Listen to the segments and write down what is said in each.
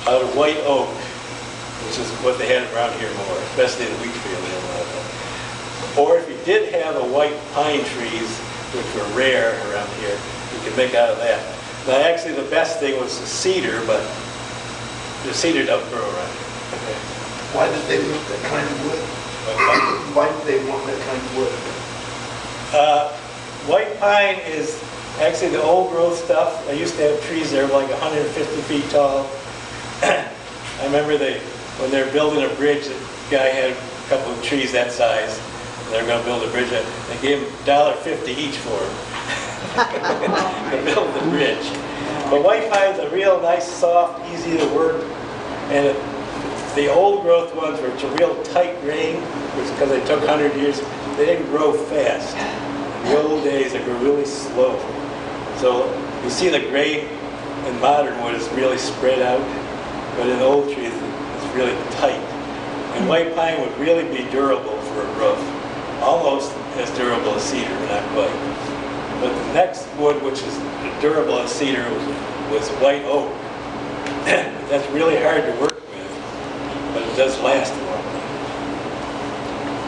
out of white oak, which is what they had around here more, especially in the wheat field. They had a lot of that. Or if you did have a white pine trees, which were rare around here, you could make out of that. Now actually the best thing was the cedar, but the cedar don't grow around here. Okay. Why did they want that kind of wood? Why did they want that kind of wood? White pine is actually the old growth stuff. I used to have trees there like 150 feet tall. I remember when they were building a bridge, the guy had a couple of trees that size. They were going to build a bridge. They gave him $1.50 each for them to build the bridge. But white pine is a real nice, soft, easy to work. And the old growth ones were a real tight grain, which because they took 100 years, they didn't grow fast. In the old days, they grew really slow. So you see the grain in modern wood is really spread out, but in old trees, it's really tight. And white pine would really be durable for a roof. Almost as durable as cedar, but not quite. But the next wood, which is durable as cedar, was white oak. That's really hard to work with, but it does last a long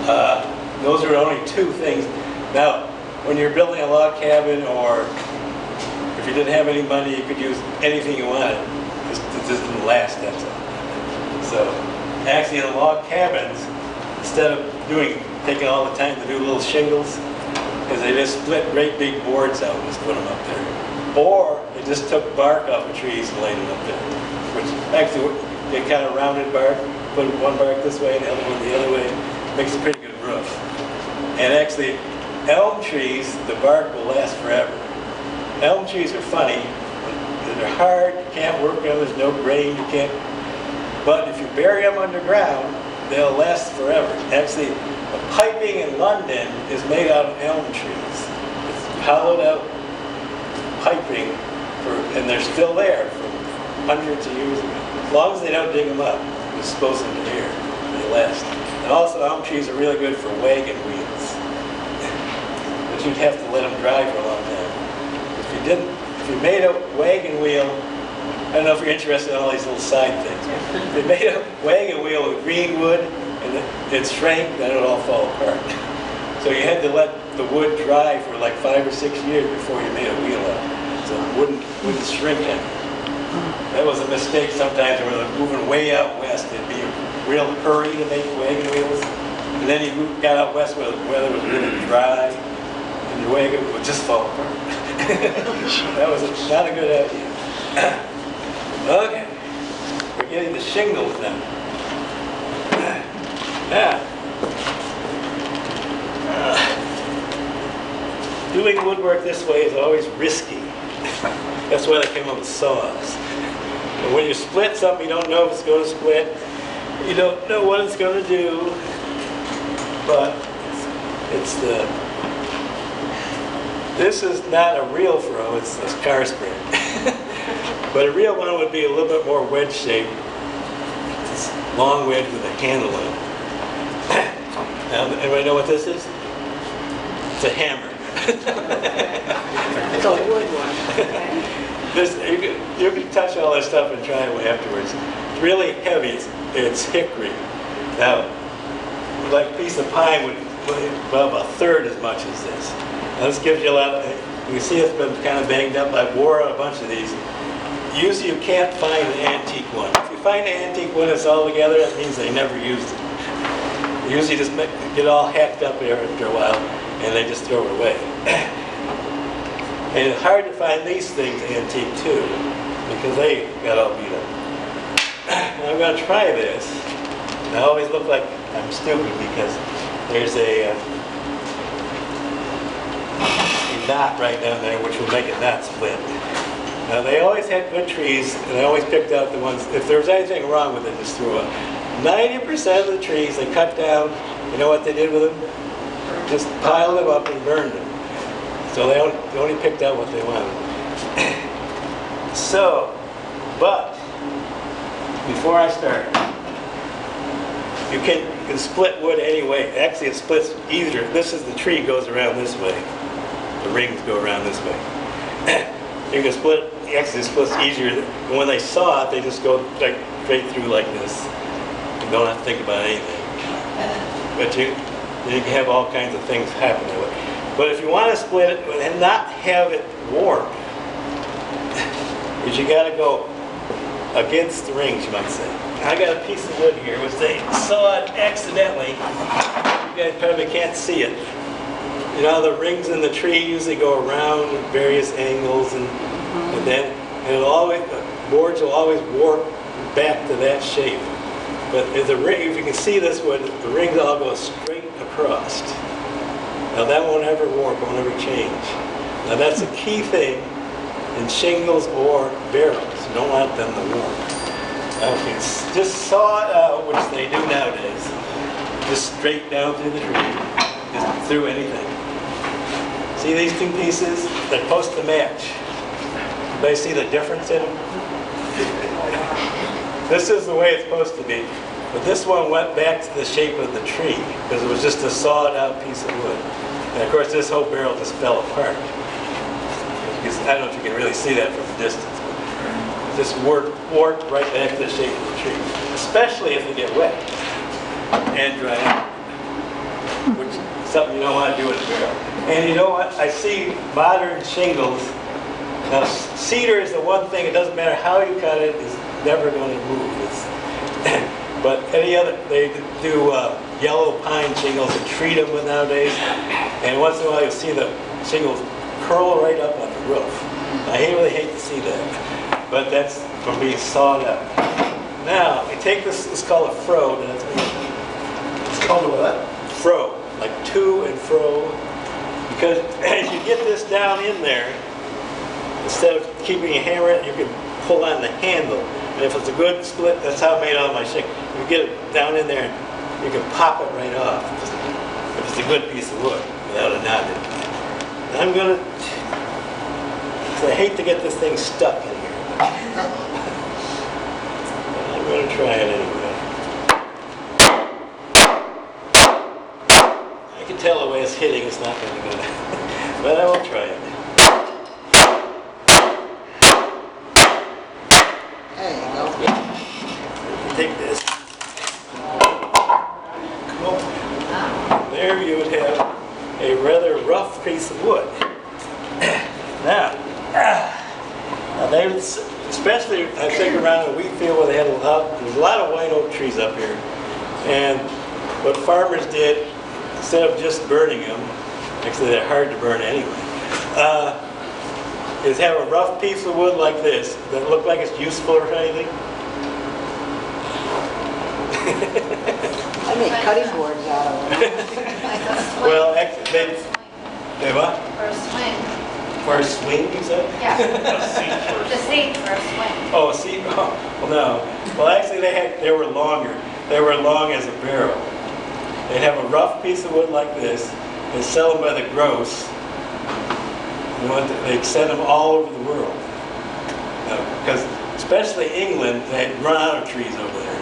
time. Those are only two things. Now, when you're building a log cabin, or if you didn't have any money, you could use anything you wanted. It just didn't last, that's all. So, actually in the log cabins, instead of taking all the time to do little shingles, because they just split great big boards out and just put them up there. Or they just took bark off the trees and laid them up there. Which actually, they kind of rounded bark, put one bark this way and the other one the other way. Makes a pretty good roof. And actually, elm trees, the bark will last forever. Elm trees are funny. They're hard, you can't work on them, there's no grain, you can't. But if you bury them underground, they'll last forever. Actually, the piping in London is made out of elm trees. It's hollowed out piping, and they're still there from hundreds of years ago. As long as they don't dig them up, dispose them to air, they last. And also, elm trees are really good for wagon wheels. But you'd have to let them dry for a long time. If you made a wagon wheel, I don't know if you're interested in all these little side things. If you made a wagon wheel with green wood and it shrank, then it would all fall apart. So you had to let the wood dry for like 5 or 6 years before you made a wheel out. So it wouldn't shrink it. That was a mistake sometimes when they were moving way out west. It'd be a real hurry to make wagon wheels. And then you got out west where the weather was really dry and your wagon would just fall apart. That was not a good idea. Okay, we're getting the shingles now. Now, doing woodwork this way is always risky. That's why they came up with saws. But when you split something, you don't know if it's going to split. You don't know what it's going to do. But this is not a real throw, it's this car spring. But a real one would be a little bit more wedge shaped. It's a long wedge with a handle on it. Now, anybody know what this is? It's a hammer. It's a wood one. You can touch all this stuff and try it afterwards. It's really heavy. It's hickory. Now, like a piece of pine would weigh about a third as much as this. Now, this gives you a lot. You see it's been kind of banged up. I wore out a bunch of these. Usually you can't find an antique one. If you find an antique one that's all together, that means they never used it. They usually just get all hacked up there after a while, and they just throw it away. And it's hard to find these things antique too, because they got all beat up. Now I'm going to try this. I always look like I'm stupid because there's a knot right down there which will make it not split. Now they always had good trees, and I always picked out the ones, if there was anything wrong with it, just threw up. 90% of the trees they cut down, you know what they did with them? Just piled them up and burned them. So they only picked out what they wanted. So, but, before I start, you can split wood any way. Actually, it splits either. This is the tree goes around this way. The rings go around this way. You can split it actually it's supposed to be easier. And when they saw it, they just go like straight through like this. You don't have to think about anything. But you can have all kinds of things happen to it. But if you want to split it and not have it warp, is you got to go against the rings, you might say. I got a piece of wood here, which they sawed accidentally. You guys probably can't see it. You know, the rings in the tree usually go around at various angles, and then it'll always, the boards will always warp back to that shape. But if you can see this wood, the rings all go straight across. Now that won't ever warp, won't ever change. Now that's a key thing in shingles or barrels. You don't want them to warp. Now if you just saw it out, which they do nowadays, just straight down through the tree, just through anything. See these two pieces? They're supposed to match. Anybody see the difference in them? This is the way it's supposed to be. But this one went back to the shape of the tree because it was just a sawed out piece of wood. And of course this whole barrel just fell apart. I don't know if you can really see that from a distance. But just warped right back to the shape of the tree. Especially if they get wet and dry out. Which is something you don't want to do with a barrel. And you know what? I see modern shingles. Now cedar is the one thing, it doesn't matter how you cut it, it's never going to move. But any other, they do yellow pine shingles and treat them with nowadays. And once in a while you'll see the shingles curl right up on the roof. I really hate to see that. But that's from being sawed up. Now, we take this, it's called a fro. It's called a what? Fro, like to and fro. Because as you get this down in there, instead of keeping a hammer, you can pull on the handle. And if it's a good split, that's how I made all my shingle. You get it down in there, you can pop it right off. If it's a good piece of wood without a knot in it. I'm going to, I hate to get this thing stuck in here. I'm going to try it anyway. I can tell the way it's hitting, it's not going to go. But I will try it. There you go. Take this. There you would have a rather rough piece of wood. Now they, especially I think around the wheat field where they had there's a lot of white oak trees up here. And what farmers did, instead of just burning them, actually they're hard to burn anyway, is have a rough piece of wood like this that look like it's useful or anything. I make cutting boards out of it. Well, actually, they what? For a swing. For a swing, you said? Yeah. The seat for a swing. Oh, a seat? Oh, well, no. Well, actually, they were longer. They were long as a barrel. They'd have a rough piece of wood like this. They'd sell them by the gross. They'd send them all over the world. Because especially England, they had run out of trees over there.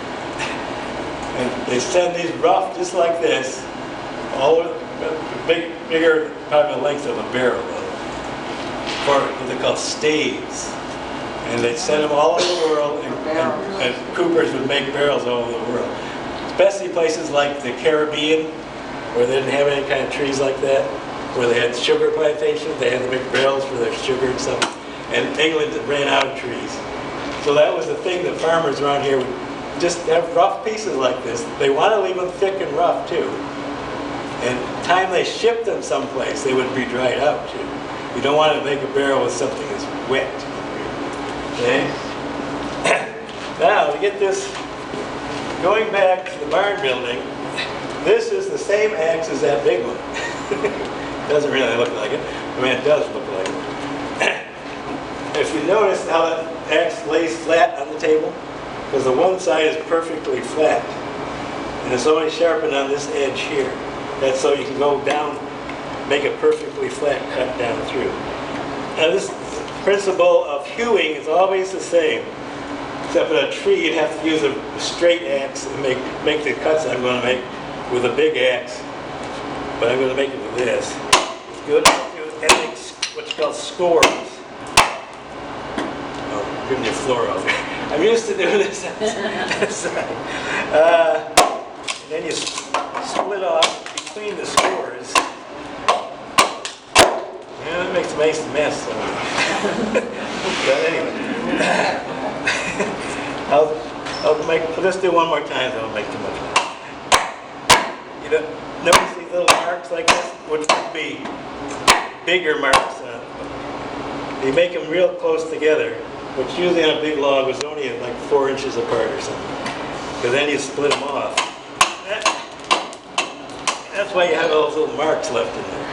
And they send these rough, just like this, all over, bigger, probably the length of a barrel, for what they call staves. And they'd send them all over the world, and coopers would make barrels all over the world. Especially places like the Caribbean, where they didn't have any kind of trees like that, where they had sugar plantations, they had to make barrels for their sugar and stuff. And England ran out of trees. So that was the thing that farmers around here would just have rough pieces like this. They want to leave them thick and rough too. And the time they shipped them someplace, they would be dried out too. You don't want to make a barrel with something that's wet. Okay? Now, to get this, going back to the barn building, this is the same axe as that big one. Doesn't really look like it. I mean, it does look like it. If you notice how that axe lays flat on the table, because the one side is perfectly flat, and it's only sharpened on this edge here. That's so you can go down, make a perfectly flat cut down through. Now this principle of hewing is always the same, except with a tree you'd have to use a straight axe and make the cuts I'm going to make with a big axe, but I'm going to make it with this. It's good at what's called scores. ripping your floor off. I'm used to doing this outside. And then you split off between the scores. Yeah, that makes a nice mess. So. But anyway, I'll just do one more time, so I'll make too much. You know, notice these little marks like this, which would be bigger marks. You make them real close together, which usually on a big log was only like 4 inches apart or something. Because then you split them off. That's why you have all those little marks left in there.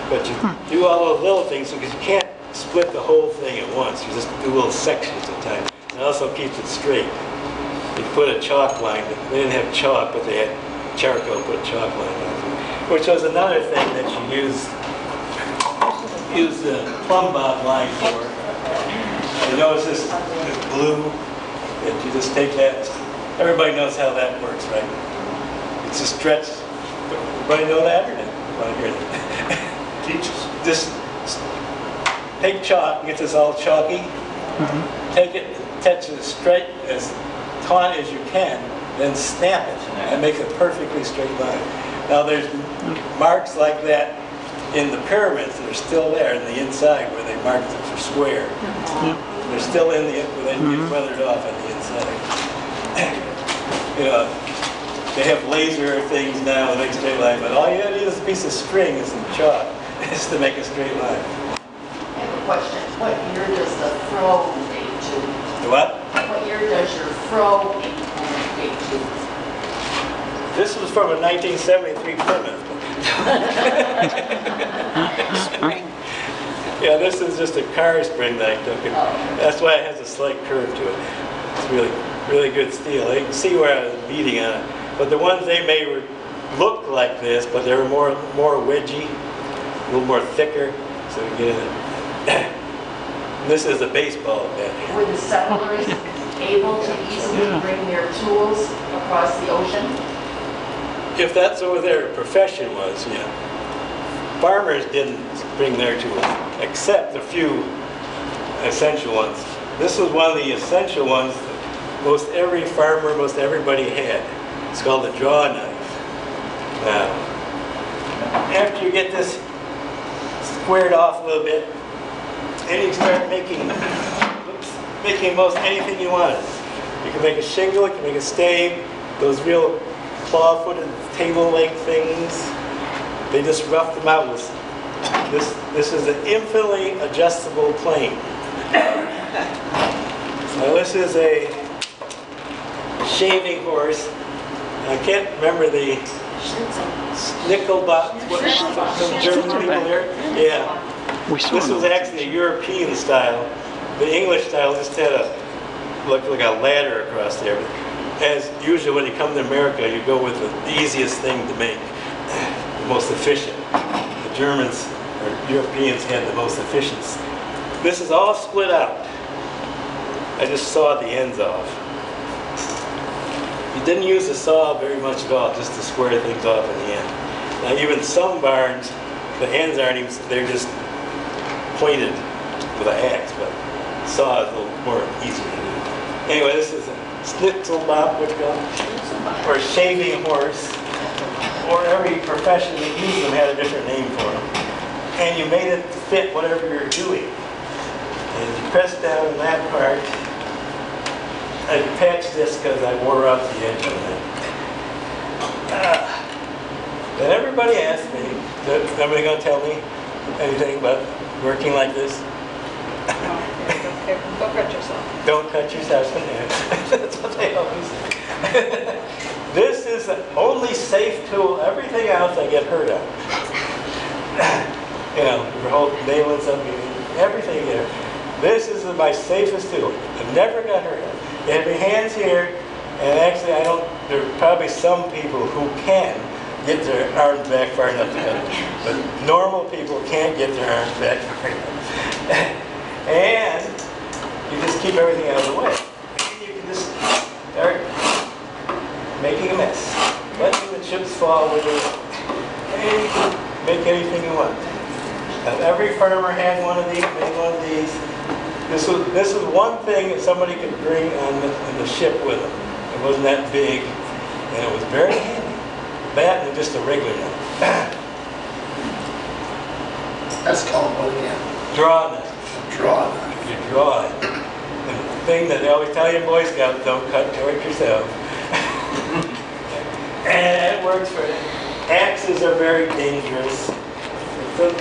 But you do all those little things because you can't split the whole thing at once. You just do little sections at a time. It also keeps it straight. You put a chalk line. They didn't have chalk, but they had charcoal. Put a chalk line on it, which was another thing that you use the plumb bob line for. You notice this glue that you just take that. Everybody knows how that works, right? It's a stretch. Everybody know that or not? Teach us. Just take chalk, get this all chalky. Take it, touch it straight, as taut as you can, then snap it and make a perfectly straight line. Now there's marks like that in the pyramids that are still there in the inside where they marked it for square. They're still in the, they get weathered off on the inside. You know, they have laser things now that make straight line, but all you have to do is a piece of string and some chalk is to make a straight line. I have a question. What year does the throw date to? The what? What year does your throw date to? This was from a 1973 Plymouth. Spring. Yeah, this is just a car spring that I took. That's why it has a slight curve to it. It's really good steel. You can see where I was beating on it. But the ones they made looked like this, but they were more wedgy, a little more thicker, so you get it. This is a baseball bat. Were the settlers able to easily bring their tools across the ocean? If that's what their profession was, yeah. Farmers didn't bring their tools, except a few essential ones. This was one of the essential ones that most every farmer, most everybody had. It's called a draw knife. Now, after you get this squared off a little bit, then you start making most anything you want. You can make a shingle, you can make a stave, those real claw-footed table leg things. They just roughed them out with this. This is an infinitely adjustable plane. Now this is a shaving horse. I can't remember the Nickelbach, some German people there. Yeah. This was actually a European style. The English style just had looked like a ladder across there. As usual, when you come to America, you go with the easiest thing to make, the most efficient. The Germans or Europeans had the most efficient. This is all split out. I just sawed the ends off. You didn't use the saw very much at all, just to square things off in the end. Now, even some barns, the ends aren't even, they're just pointed with an axe, but saw is a little more easier to do. Anyway, this is a Schnitzelbach, what you call it, or shaving horse, or every profession that used them had a different name for them. And you made it fit whatever you're doing. And you press down on that part. I patched this because I wore out the edge on that. Then everybody asked me, is somebody going to tell me anything about working like this? Don't cut yourself. Don't cut yourself in half. That's what they always say. This is the only safe tool. Everything else I get hurt on. You know, your whole nailing something, everything there. This is my safest tool. I never got hurt on. You have your hands here, and actually there are probably some people who can get their arms back far enough to cut it. But normal people can't get their arms back far enough. And you just keep everything out of the way. You can just start making a mess. Letting the chips fall with you. And you can make anything you want. Now, every farmer had one of these, made one of these. This is one thing that somebody could bring on the ship with them. It wasn't that big, and it was very handy. That and just a regular knife. That's called what again? Draw knife. Draw knife. You draw it. And the thing that they always tell you in Boy Scouts, don't cut toward yourself. And it works for it. Axes are very dangerous. The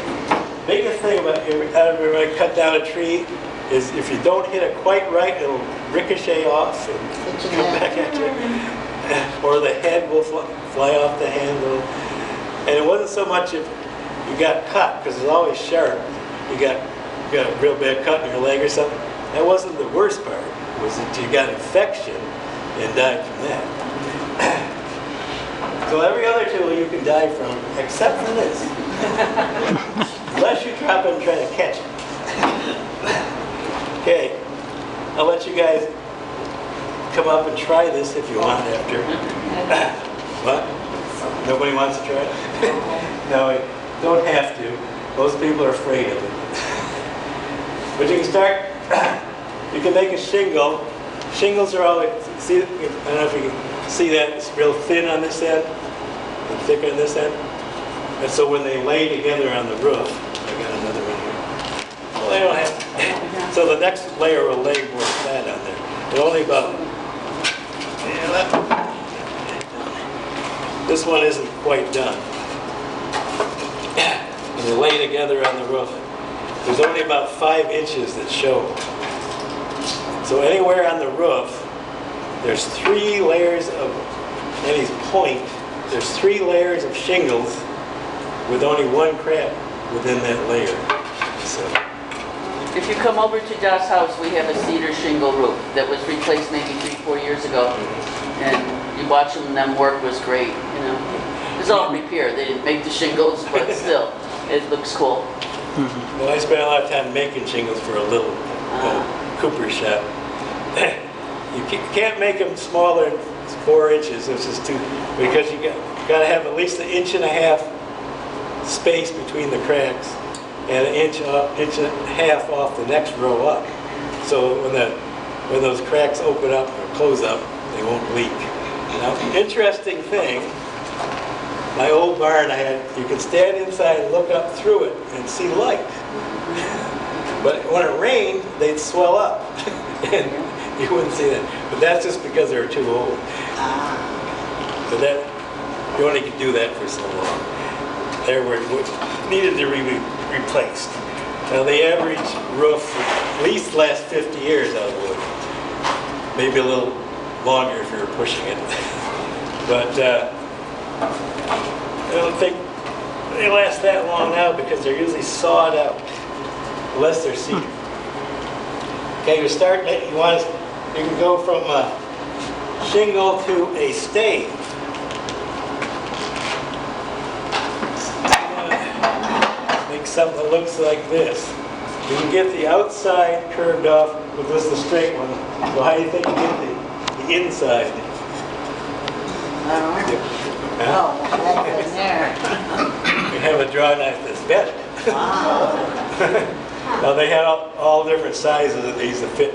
biggest thing about when I cut down a tree is if you don't hit it quite right, it'll ricochet off and come back at you. Or the head will fly off the handle. And it wasn't so much if you got cut, because it's always sharp. You got a real bad cut in your leg or something. That wasn't the worst part. It was that you got infection and died from that. So every other tool you can die from, except for this. Unless you drop it and try to catch it. Okay, I'll let you guys come up and try this if you want after. What? Nobody wants to try it? No, you don't have to. Most people are afraid of it. But you can start, you can make a shingle. Shingles are always, see, I don't know if you can see that, it's real thin on this end and thick on this end. And so when they lay together on the roof, I got another one here. Well, they don't have, so the next layer will lay more flat on there. But only about, this one isn't quite done. When they lay together on the roof, there's only about 5 inches that show. So anywhere on the roof, there's 3 layers of, any point, there's 3 layers of shingles with only 1 crack within that layer. So. If you come over to Josh's house, we have a cedar shingle roof that was replaced maybe 3-4 years ago. And you watch them work was great, you know. It was all repair. They didn't make the shingles, but still, it looks cool. Well, I spent a lot of time making shingles for a little cooper shop. You can't make them smaller than 4 inches, which is too, because you got to have at least 1.5 inches space between the cracks and 1.5 inches off the next row up. So when those cracks open up or close up, they won't leak. Now, interesting thing, my old barn, you could stand inside and look up through it and see light. But when it rained, they'd swell up. And you wouldn't see that. But that's just because they were too old. But you only could do that for so long. They needed to be replaced. Now the average roof at least lasts 50 years out of wood. Maybe a little longer if you're pushing it. But I don't think they last that long now because they're usually sawed out, unless they're cedar. Okay, you can go from a shingle to a stave. Make something that looks like this. You can get the outside curved off with just the straight one. So how do you think you get the inside? Oh, that's in there. You have a draw knife that's better. Now they had all different sizes of these that fit.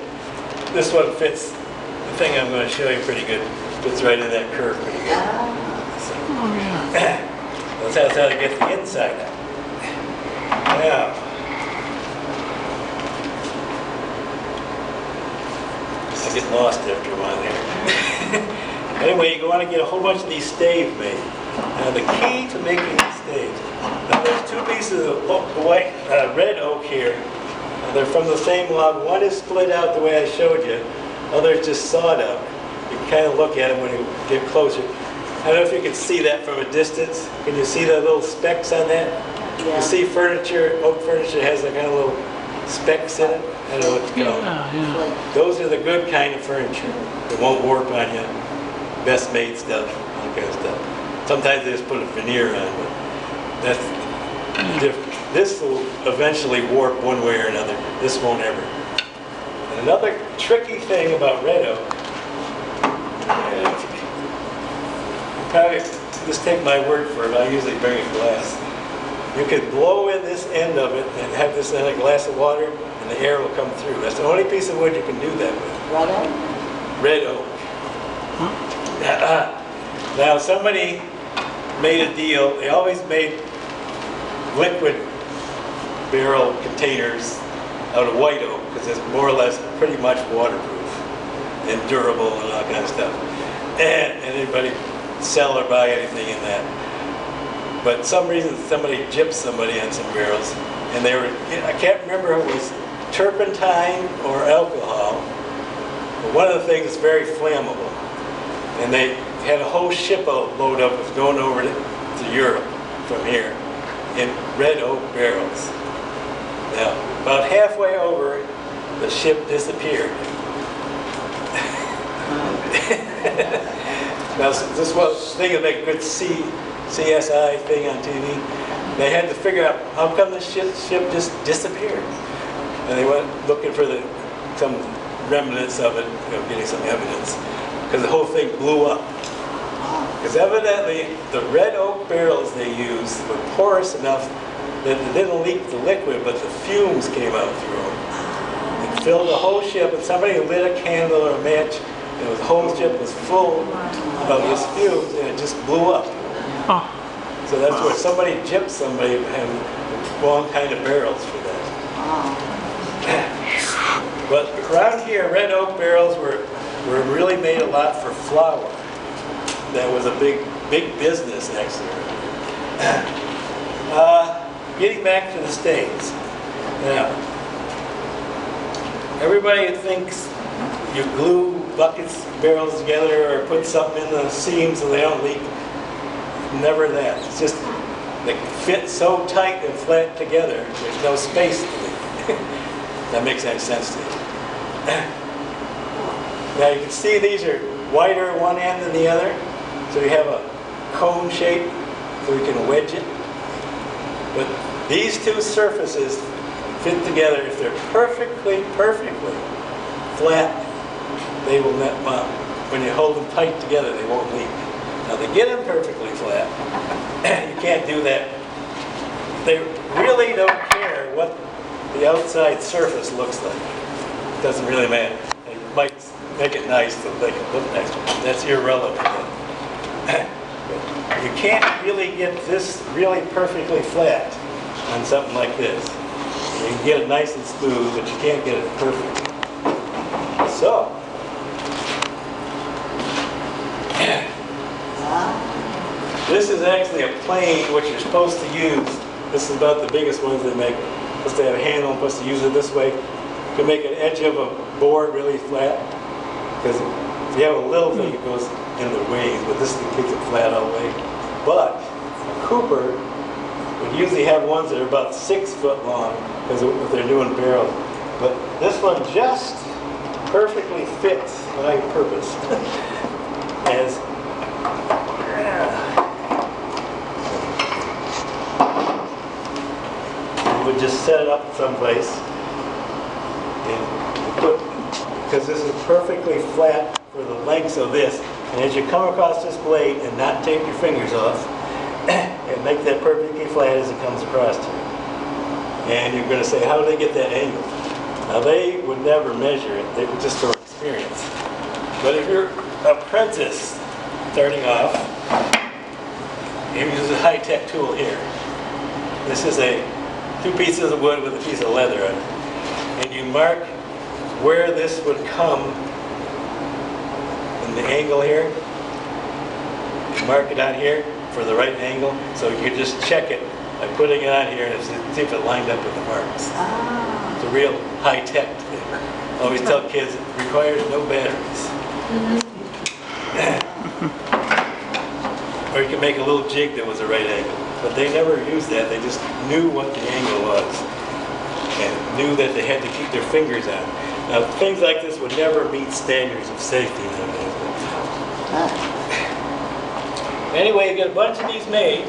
This one fits, the thing I'm going to show you pretty good, fits right in that curve pretty good. So, that's how to get the inside out. Now, I get lost after a while here. Anyway, you want to get a whole bunch of these staves made. Now the key to making these staves, now there's 2 pieces of white, red oak here. They're from the same log. One is split out the way I showed you. Other is just sawed out. You can kind of look at them when you get closer. I don't know if you can see that from a distance. Can you see the little specks on that? Yeah. You see furniture, oak furniture has that kind of little specks in it. I don't know what to call them. Those are the good kind of furniture. It won't warp on you. Best made stuff, all kind of stuff. Sometimes they just put a veneer on, but that's different. This will eventually warp one way or another. This won't ever. And another tricky thing about red oak, probably just take my word for it, I usually bring a glass. you could blow in this end of it and have this in a glass of water, and the air will come through. That's the only piece of wood you can do that with. Red oak? Red oak. Now somebody made a deal. They always made liquid barrel containers out of white oak because it's more or less pretty much waterproof and durable and all kind of stuff. And anybody sell or buy anything in that. But some reason somebody gypped somebody on some barrels, and they were, I can't remember if it was turpentine or alcohol, but one of the things is very flammable. And they had a whole shipload of it going over to Europe from here in red oak barrels. Now, about halfway over, the ship disappeared. Now, this was thing to make a good CSI thing on TV. They had to figure out how come the ship just disappeared. And they went looking for some remnants of it, getting some evidence, because the whole thing blew up. Because evidently, the red oak barrels they used were porous enough that they didn't leak the liquid, but the fumes came out through them. It filled the whole ship, and somebody lit a candle or a match, and the whole ship was full of this fumes, and it just blew up. So that's where somebody gypped somebody and the wrong kind of barrels for that. But around here, red oak barrels were really made a lot for flour. That was a big business, actually. Getting back to the States. Now, everybody thinks you glue buckets, barrels together, or put something in the seams so they don't leak. Never that. It's just they fit so tight and flat together, there's no space to leak. That makes any sense to you. Now you can see these are wider one end than the other, so you have a cone shape so you can wedge it. But these two surfaces fit together. If they're perfectly flat, they will not, when you hold them tight together, they won't leak. Now to get them perfectly flat, you can't do that. They really don't care what the outside surface looks like. It doesn't really matter. They might make it nice so they can look nice. That's irrelevant. You can't really get this really perfectly flat on something like this. You can get it nice and smooth, but you can't get it perfect. So, this is actually a plane which you're supposed to use. This is about the biggest ones they make. Supposed to have a handle, supposed to use it this way to make an edge of a board really flat. Because if you have a little thing, it goes in the ways, but this thing keeps it flat all the way. But a Cooper would usually have ones that are about 6 foot long, because if they're doing barrels. But this one just perfectly fits my purpose. As you would just set it up someplace and put, because this is perfectly flat for the lengths of this. And as you come across this blade and not take your fingers off, and make that perfectly flat as it comes across to you. And you're going to say, how do they get that angle? Now they would never measure it, they would just from experience. But if you're an apprentice starting off, you use a high-tech tool here. This is 2 pieces of wood with a piece of leather on it. And you mark where this would come in the angle here. Mark it on here for the right angle, so you can just check it by putting it on here and see if it lined up with the marks. It's a real high-tech thing. I always tell kids it requires no batteries. Or you can make a little jig that was the right angle. But they never used that, they just knew what the angle was and knew that they had to keep their fingers on. Now things like this would never meet standards of safety nowadays. Anyway, you get a bunch of these made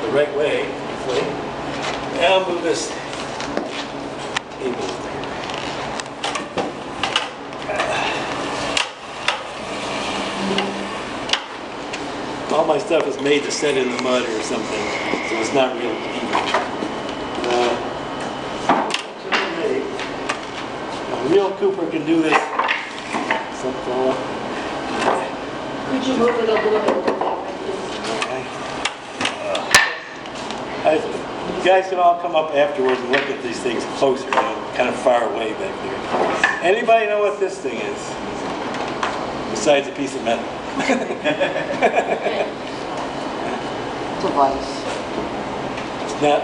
the right way, hopefully. And I'll move this table over here. All all my stuff is made to set in the mud or something, so it's not real even. A real cooper can do this. Something. Could you move it a little bit? You guys can all come up afterwards and look at these things closer. I'm kind of far away back there. Anybody know what this thing is? Besides a piece of metal. Device. It's not,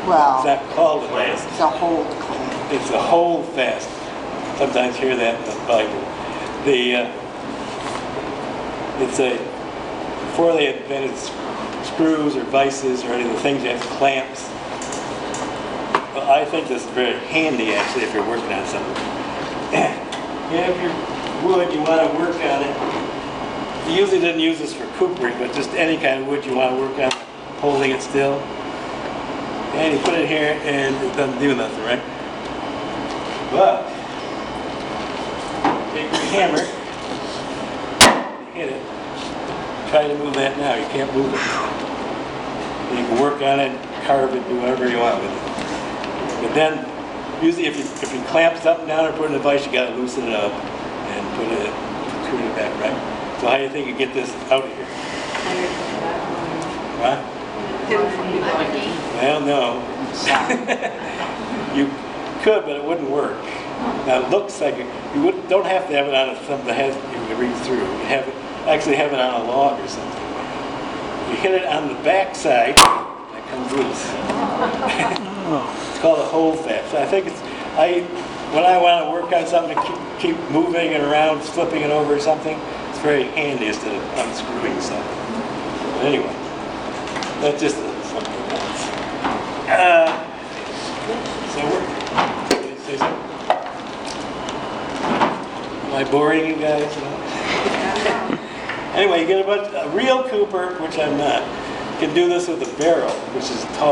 Well, it's not called a device. it's a hold clamp. It's a hold fast. Sometimes hear that in the Bible. It's a, before they invented screws or vices or any of the things that have clamps. Well, I think this is very handy actually if you're working on something. You have your wood, you want to work on it. You usually didn't use this for coopering, but just any kind of wood you want to work on, holding it still. And you put it here and it doesn't do nothing, right? But, take your hammer, hit it. Try to move that now, you can't move it. You can work on it, carve it, do whatever you want with it. But then, usually if you clamp something down or put it in a vise, you got to loosen it up and screw it back, right? So how do you think you get this out of here? What? Well, no. You could, but it wouldn't work. Now it looks like don't have to have it on something that has you can reach through. You actually have it on a log or something. You hit it on the back side, that comes loose. It's called a hold fast. So I think when I want to work on something, keep moving it around, flipping it over or something, it's very handy instead of unscrewing something. But anyway, that's just something else. So we're, say something? Am I boring you guys? Anyway, you get a real cooper, which I'm not, can do this with a barrel, which is tall.